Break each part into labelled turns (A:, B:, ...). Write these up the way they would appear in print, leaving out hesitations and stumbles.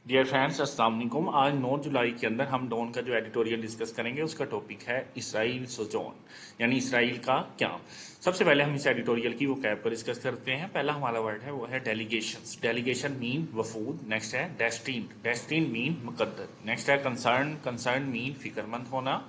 A: Dear friends, अस्सलाम वालेकुम। आज 9 जुलाई के अंदर हम डॉन का जो एडिटोरियल डिस्कस करेंगे उसका टॉपिक है इसराइल सोजोन, यानी इसराइल का क्या। सबसे पहले हम इस एडिटोरियल की वो कैब पर डिस्कस करते हैं। पहला हमारा वर्ड है वो है डेलीगेशंस। डेलीगेशन मीन वफूद। नेक्स्ट है डेस्टीन्ड। डेस्टीन्ड मीन मुकद्दर। नेक्स्ट है कंसर्न। कंसर्न मीन फिक्रमंद होना।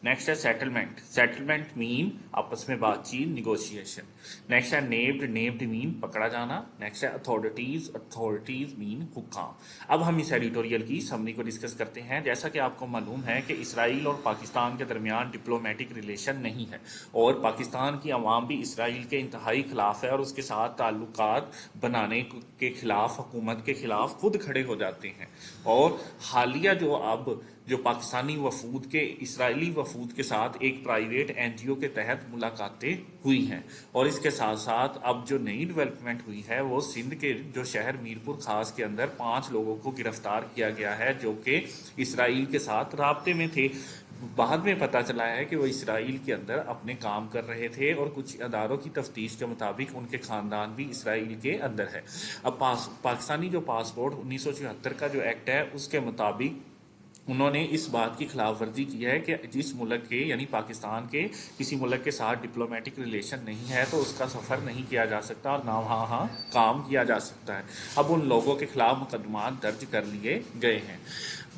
A: नेक्स्ट है सेटलमेंट। सेटलमेंट मीन आपस में बातचीत, निगोशिएशन। नेक्स्ट है नेम्ड। नेम्ड मीन पकड़ा जाना। नेक्स्ट है अथॉरिटीज। Authorities mean हुक्काम। अब हम इस एडिटोरियल की समरी को डिस्कस करते हैं। जैसा कि आपको मालूम है कि इसराइल और पाकिस्तान के दरमियान डिप्लोमेटिक रिलेशन नहीं है और पाकिस्तान की अवाम भी इसराइल के इंतहाई खिलाफ है और उसके साथ ताल्लुकात बनाने के खिलाफ, हुकूमत के खिलाफ खुद खड़े हो जाते हैं। और हालिया जो पाकिस्तानी वफूद के इसराइली वफूद के साथ एक प्राइवेट एनजीओ के तहत मुलाकातें हुई हैं। और इसके साथ साथ अब जो नई डेवलपमेंट हुई है वो सिंध के जो शहर मीरपुर खास के अंदर 5 लोगों को गिरफ्तार किया गया है जो कि इसराइल के साथ राब्ते में थे। बाद में पता चला है कि वो इसराइल के अंदर अपने काम कर रहे थे और कुछ अदारों की तफ्तीश के मुताबिक उनके खानदान भी इसराइल के अंदर है। अब पाकिस्तानी जो पासपोर्ट 1974 का जो एक्ट है उसके मुताबिक उन्होंने इस बात की खिलाफ वर्जी की है कि जिस मुल्क के यानी पाकिस्तान के किसी मुल्क के साथ डिप्लोमेटिक रिलेशन नहीं है तो उसका सफ़र नहीं किया जा सकता और ना वहाँ काम किया जा सकता है। अब उन लोगों के खिलाफ मुकदमा दर्ज कर लिए गए हैं।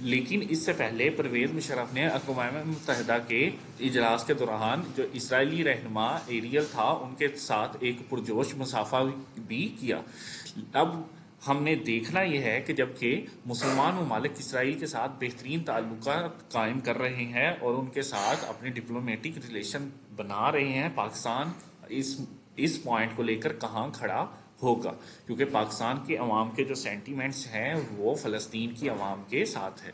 A: लेकिन इससे पहले परवेज़ मुशर्रफ ने अक़वाम मुत्तहिदा के इजलास के दौरान जो इसराइली रहनुमा एरियल था उनके साथ एक पुरजोश मुसाफा भी किया। अब हमने देखना यह है कि जबकि मुसलमान ममालिक इसराइल के साथ बेहतरीन ताल्लुकात कायम कर रहे हैं और उनके साथ अपने डिप्लोमेटिक रिलेशन बना रहे हैं, पाकिस्तान इस पॉइंट को लेकर कहाँ खड़ा होगा, क्योंकि पाकिस्तान के अवाम के जो सेंटीमेंट्स हैं वो फ़लस्तीन की अवाम के साथ है।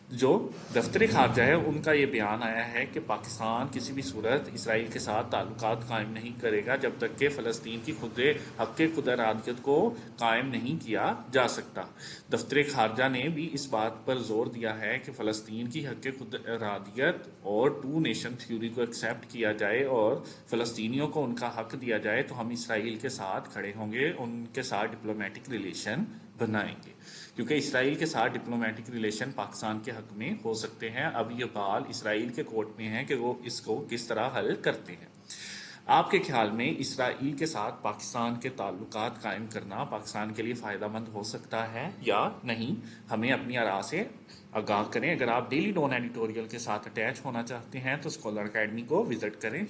A: जो दफ्तर खारजा है उनका ये बयान आया है कि पाकिस्तान किसी भी सूरत इसराइल के साथ ताल्लुकात कायम नहीं करेगा जब तक कि फ़लस्तीन की खुद इरादियत को कायम नहीं किया जा सकता। दफ्तर खारजा ने भी इस बात पर जोर दिया है कि फ़लस्तीन की खुद इरादियत और टू नेशन थ्योरी को एक्सेप्ट किया जाए और फ़लस्तीनियों को उनका हक दिया जाए तो हम इसराइल के साथ खड़े होंगे, उनके साथ डिप्लोमेटिक रिलेशन बनाएंगे, क्योंकि इसराइल के साथ डिप्लोमेटिक रिलेशन पाकिस्तान के हक में हो सकते हैं। अब ये बाल इसराइल के कोर्ट में है कि वो इसको किस तरह हल करते हैं। आपके ख्याल में इसराइल के साथ पाकिस्तान के ताल्लुकात कायम करना पाकिस्तान के लिए फ़ायदेमंद हो सकता है या नहीं? हमें अपनी आरा से आगाह करें। अगर आप डेली डॉन एडिटोरियल के साथ अटैच होना चाहते हैं तो स्कॉलर अकेडमी को विज़िट करें।